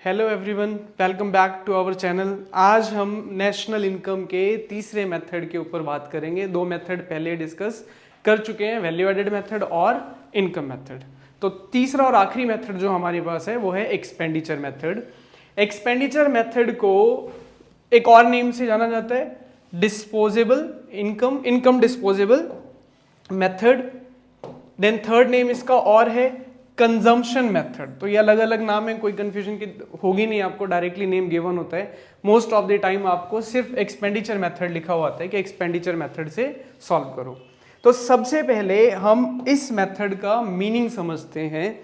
Hello everyone, welcome back to our channel. आज हम national income के तीसरे मेथड के ऊपर बात करेंगे। दो मेथड पहले डिस्कस कर चुके हैं, वैल्यू एडेड मेथड और इनकम मेथड। तो तीसरा और आखिरी मेथड जो हमारे पास है वो है एक्सपेंडिचर मेथड। एक्सपेंडिचर मेथड को एक और नेम से जाना जाता है disposable income disposable method. Then third name इसका और है कंजम्पशन मेथड। तो ये अलग अलग नाम है, कोई कंफ्यूजन की होगी नहीं, आपको डायरेक्टली नेम गिवन होता है। मोस्ट ऑफ द टाइम आपको सिर्फ एक्सपेंडिचर मेथड लिखा हुआ आता है कि एक्सपेंडिचर मेथड से सॉल्व करो। तो सबसे पहले हम इस मेथड का मीनिंग समझते हैं।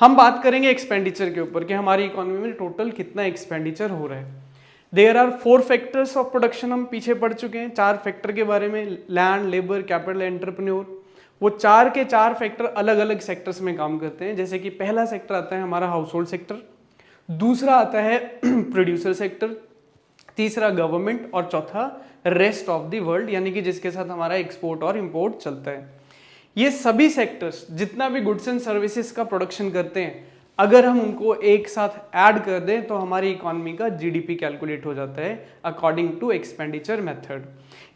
हम बात करेंगे एक्सपेंडिचर के ऊपर कि हमारी इकोनॉमी में टोटल कितना एक्सपेंडिचर हो रहा है। There are 4 factors of production, हम पीछे पढ़ चुके हैं 4 फैक्टर के बारे में, लैंड, लेबर, कैपिटल, एंटरप्रेन्योर। वो 4 के 4 फैक्टर अलग अलग सेक्टर्स में काम करते हैं। जैसे कि पहला सेक्टर आता है हमारा हाउस होल्ड सेक्टर, दूसरा आता है प्रोड्यूसर सेक्टर, तीसरा गवर्नमेंट और चौथा रेस्ट ऑफ द वर्ल्ड, यानी कि जिसके साथ हमारा एक्सपोर्ट और इंपोर्ट चलता है। ये सभी सेक्टर्स जितना भी गुड्स एंड सर्विसेज का प्रोडक्शन करते हैं, अगर हम उनको एक साथ ऐड कर दें तो हमारी इकोनॉमी का जीडीपी कैलकुलेट हो जाता है अकॉर्डिंग टू एक्सपेंडिचर मेथड।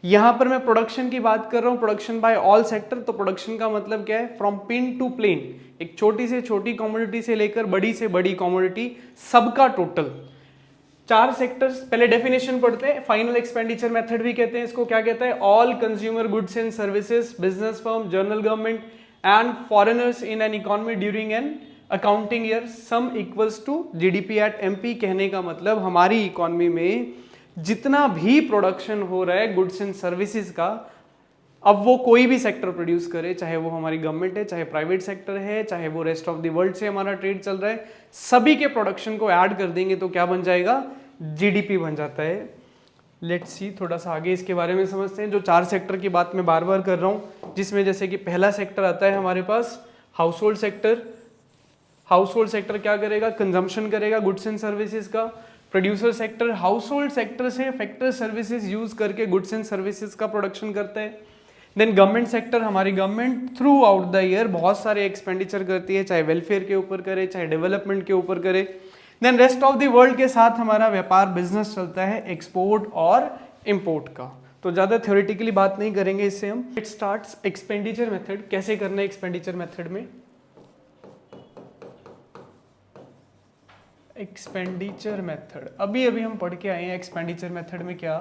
यहां पर मैं प्रोडक्शन की बात कर रहा हूं, प्रोडक्शन बाय ऑल सेक्टर। तो प्रोडक्शन का मतलब क्या है? फ्रॉम पिन टू प्लेन, एक छोटी से छोटी कमोडिटी से लेकर बड़ी से बड़ी कमोडिटी, सबका टोटल। 4 सेक्टर्स, पहले डेफिनेशन पढ़ते हैं। फाइनल एक्सपेंडिचर मेथड भी कहते हैं इसको। क्या कहता है? All consumer goods and services, business firm, general government and foreigners in an economy during an accounting year sum equals to GDP at MP. कहने का मतलब हमारी इकोनॉमी में जितना भी प्रोडक्शन हो रहा है गुड्स एंड सर्विसेज का, अब वो कोई भी सेक्टर प्रोड्यूस करे, चाहे वो हमारी गवर्नमेंट है, चाहे प्राइवेट सेक्टर है, चाहे वो रेस्ट ऑफ द वर्ल्ड से हमारा ट्रेड चल रहा है, सभी के प्रोडक्शन को ऐड कर देंगे तो क्या बन जाएगा? जीडीपी बन जाता है। लेट्स सी, थोड़ा सा आगे इसके बारे में समझते हैं। जो 4 सेक्टर की बात मैं बार बार कर रहा हूँ, जिसमें जैसे कि पहला सेक्टर आता है हमारे पास household sector. Household sector क्या करेगा? कंजम्पशन करेगा गुड्स एंड सर्विसेज का। Producer sector household sector से फैक्टर सर्विसेज यूज करके गुड्स एंड सर्विसेज का प्रोडक्शन करता है। देन गवर्नमेंट सेक्टर, हमारी government throughout the year बहुत सारे एक्सपेंडिचर करती है, चाहे वेलफेयर के ऊपर करे, चाहे डेवलपमेंट के ऊपर करे। Then rest of the world के साथ हमारा व्यापार बिजनेस चलता है, एक्सपोर्ट और इंपोर्ट का। तो ज्यादा थ्योरेटिकली बात नहीं करेंगे इससे हम। It starts expenditure method. कैसे करना है एक्सपेंडिचर मेथड में? एक्सपेंडिचर मेथड अभी हम पढ़ के आए हैं। एक्सपेंडिचर मेथड में क्या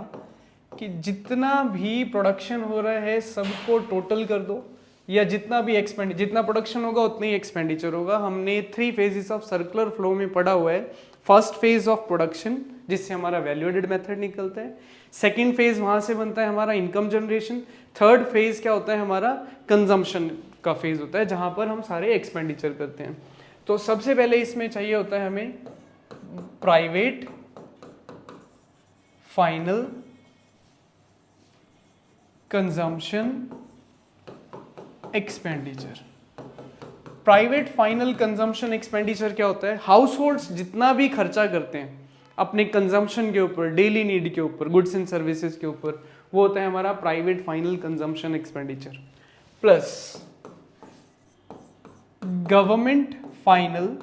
कि जितना भी प्रोडक्शन हो रहा है सबको टोटल कर दो, या जितना प्रोडक्शन होगा उतना ही एक्सपेंडिचर होगा। हमने 3 फेजेस ऑफ सर्कुलर फ्लो में पढ़ा हुआ है। फर्स्ट फेज ऑफ प्रोडक्शन, जिससे हमारा वैल्यू एडेड मेथड निकलता है। सेकेंड फेज वहां से बनता है हमारा इनकम जनरेशन। थर्ड फेज क्या होता है? हमारा कंजम्पशन का फेज होता है, जहां पर हम सारे एक्सपेंडिचर करते हैं। तो सबसे पहले इसमें चाहिए होता है हमें private final consumption expenditure. Private final consumption expenditure क्या होता है? हाउस होल्ड्स जितना भी खर्चा करते हैं अपने कंजम्पशन के ऊपर, डेली नीड के ऊपर, गुड्स एंड सर्विसेज के ऊपर, वो होता है हमारा private final consumption expenditure. Plus government final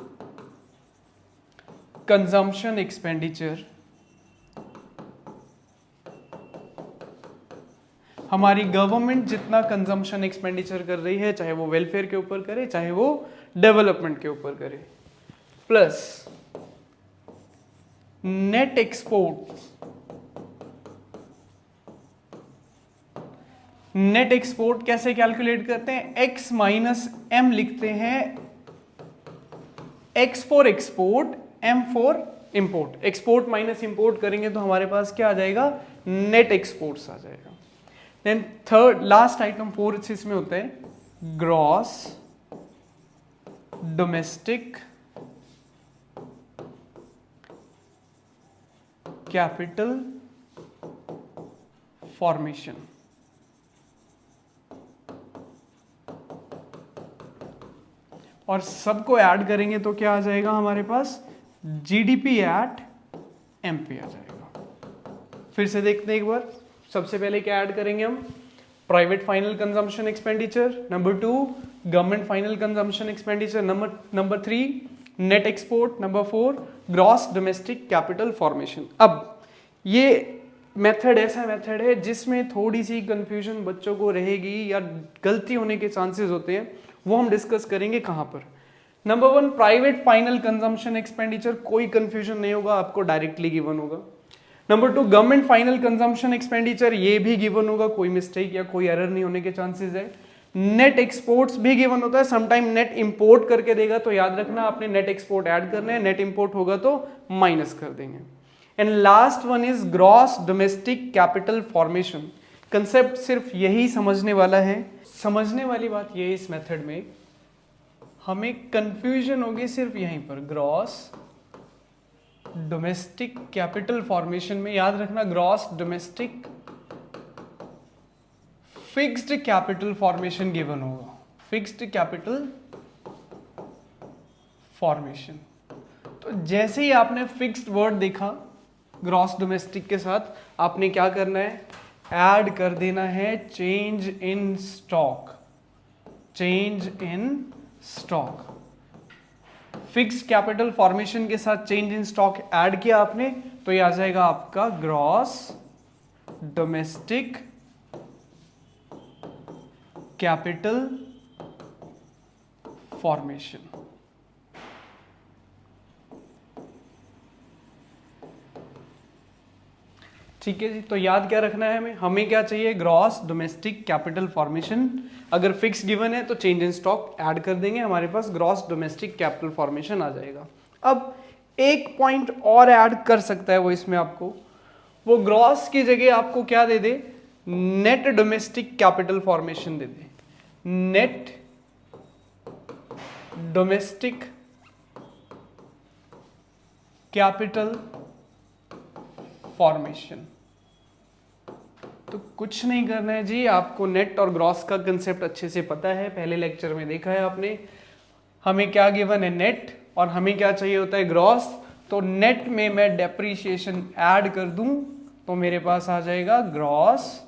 consumption expenditure, हमारी गवर्नमेंट जितना कंजम्पशन एक्सपेंडिचर कर रही है, चाहे वो वेलफेयर के ऊपर करे, चाहे वो डेवलपमेंट के ऊपर करे। Plus net export. Net export कैसे कैलकुलेट करते हैं? x माइनस एम लिखते हैं। x for export, m for import. Export minus import करेंगे तो हमारे पास क्या आ जाएगा? नेट एक्सपोर्ट्स आ जाएगा। देन थर्ड लास्ट आइटम 4 इसमें होता है ग्रॉस डोमेस्टिक कैपिटल फॉर्मेशन। और सबको ऐड करेंगे तो क्या आ जाएगा हमारे पास? जीडीपी एट एमपी आ जाएगा। फिर से देखते हैं एक बार। सबसे पहले क्या ऐड करेंगे हम? Private final consumption expenditure, number 2 government final consumption expenditure, number 3 net export, number 4 gross domestic capital formation. अब ये मेथड ऐसा मेथड है जिसमें थोड़ी सी कंफ्यूजन बच्चों को रहेगी या गलती होने के चांसेस होते हैं, वो हम डिस्कस करेंगे कहाँ पर। Number 1 private final consumption expenditure, कोई कंफ्यूजन नहीं होगा, आपको डायरेक्टली गिवन होगा। Number 2 government final consumption expenditure, ये भी गिवन होगा, कोई मिस्टेक या कोई एरर नहीं होने के चांसेस है। नेट एक्सपोर्ट्स भी गिवन होता है, समटाइम नेट इंपोर्ट करके देगा तो याद रखना आपने नेट एक्सपोर्ट ऐड करने हैं, नेट इंपोर्ट होगा तो माइनस कर देंगे। And last one is gross domestic capital formation. Concept सिर्फ यही समझने वाला है। समझने वाली बात ये इस मेथड में हमें कंफ्यूजन होगी सिर्फ यहीं पर, ग्रॉस डोमेस्टिक कैपिटल फॉर्मेशन में याद रखना gross domestic fixed capital formation given होगा, फिक्स्ड कैपिटल फॉर्मेशन। तो जैसे ही आपने फिक्स्ड वर्ड देखा ग्रॉस डोमेस्टिक के साथ, आपने क्या करना है, ऐड कर देना है change in stock, change in stock. Fixed capital formation के साथ चेंज इन स्टॉक ऐड किया आपने तो ये आ जाएगा आपका ग्रॉस डोमेस्टिक कैपिटल फॉर्मेशन। ठीक है जी, तो याद क्या रखना है हमें क्या चाहिए, ग्रॉस डोमेस्टिक कैपिटल फॉर्मेशन। अगर फिक्स गिवन है तो चेंज इन स्टॉक ऐड कर देंगे, हमारे पास ग्रॉस डोमेस्टिक कैपिटल फॉर्मेशन आ जाएगा। अब एक पॉइंट और ऐड कर सकता है वो इसमें आपको, वो ग्रॉस की जगह आपको क्या दे दे, नेट डोमेस्टिक कैपिटल फॉर्मेशन दे दे, नेट डोमेस्टिक कैपिटल फॉर्मेशन। तो कुछ नहीं करना है जी, आपको नेट और ग्रॉस का कंसेप्ट अच्छे से पता है, पहले लेक्चर में देखा है आपने। हमें क्या गिवन है, नेट, और हमें क्या चाहिए होता है, ग्रॉस। तो नेट में मैं डेप्रीशिएशन ऐड कर दूं तो मेरे पास आ जाएगा gross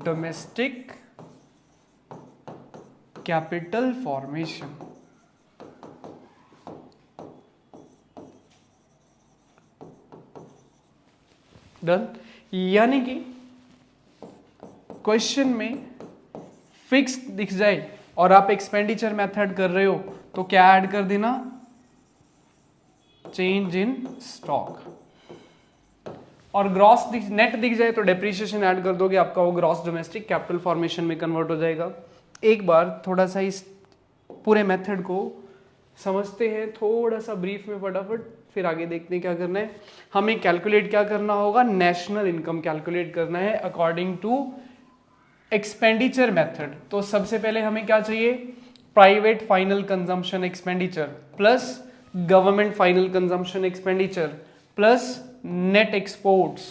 domestic capital formation. Done. यानी कि क्वेश्चन में फिक्स दिख जाए और आप एक्सपेंडिचर मेथड कर रहे हो तो क्या ऐड कर देना, चेंज इन स्टॉक। और ग्रॉस नेट दिख जाए तो डेप्रीशिएशन ऐड कर दोगे, आपका वो ग्रॉस डोमेस्टिक कैपिटल फॉर्मेशन में कन्वर्ट हो जाएगा। एक बार थोड़ा सा इस पूरे मेथड को समझते हैं थोड़ा सा ब्रीफ में फटाफट, फिर आगे देखते हैं क्या करना है। हमें कैलकुलेट क्या करना होगा, नेशनल इनकम कैलकुलेट करना है अकॉर्डिंग टू एक्सपेंडिचर मेथड। तो सबसे पहले हमें क्या चाहिए, private final consumption expenditure plus government final consumption expenditure plus net exports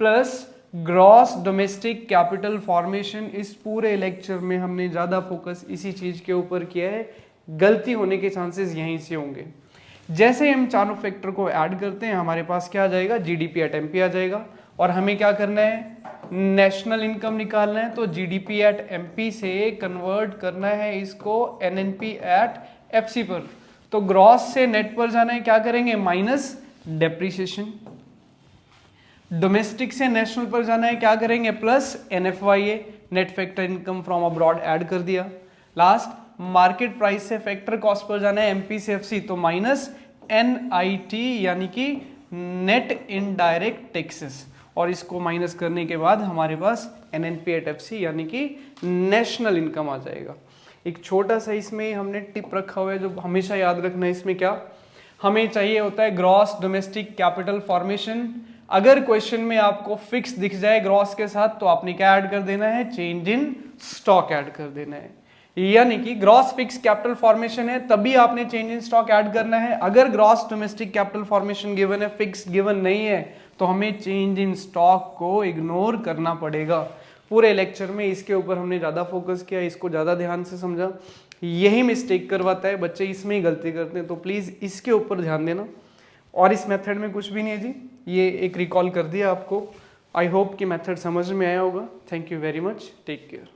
plus gross domestic capital formation. इस पूरे लेक्चर में हमने ज्यादा फोकस इसी चीज के ऊपर किया है, गलती होने के चांसेस यहीं से होंगे। जैसे हम चारों फैक्टर को ऐड करते हैं हमारे पास क्या आ जाएगा, जीडीपी एट एमपी आ जाएगा। और हमें क्या करना है, नेशनल इनकम निकालना है, तो जीडीपी एट एमपी से कन्वर्ट करना है इसको एनएनपी एट एफसी पर। तो ग्रॉस से नेट पर जाना है, क्या करेंगे, माइनस डेप्रीशिएशन। डोमेस्टिक से नेशनल पर जाना है, क्या करेंगे, plus NFIA, net factor income from abroad add कर दिया। लास्ट मार्केट प्राइस से फैक्टर कॉस्ट पर जाना है एमपी से एफसी, तो माइनस एनआईटी यानी कि नेट इनडायरेक्ट टैक्सेस। और इसको माइनस करने के बाद हमारे पास एनएनपी एट एफसी यानी कि नेशनल इनकम आ जाएगा। एक छोटा सा इसमें हमने टिप रखा हुआ है जो हमेशा याद रखना है, इसमें क्या हमें चाहिए होता है, ग्रॉस डोमेस्टिक कैपिटल फॉर्मेशन। अगर क्वेश्चन में आपको फिक्स दिख जाए ग्रॉस के साथ तो आपने क्या ऐड कर देना है, चेंज इन स्टॉक ऐड कर देना है। यानी कि ग्रॉस फिक्स कैपिटल फॉर्मेशन है तभी आपने चेंज इन स्टॉक ऐड करना है। अगर gross domestic capital formation given है, फिक्स गिवन नहीं है, तो हमें चेंज इन स्टॉक को इग्नोर करना पड़ेगा। पूरे लेक्चर में इसके ऊपर हमने ज्यादा फोकस किया, इसको ज्यादा ध्यान से समझा। यही मिस्टेक करवाता है बच्चे, इसमें ही गलती करते हैं, तो प्लीज इसके ऊपर ध्यान देना। और इस मेथड में कुछ भी नहीं है जी, ये एक रिकॉल कर दिया आपको। आई होप कि मेथड समझ में आया होगा। Thank you very much, take care.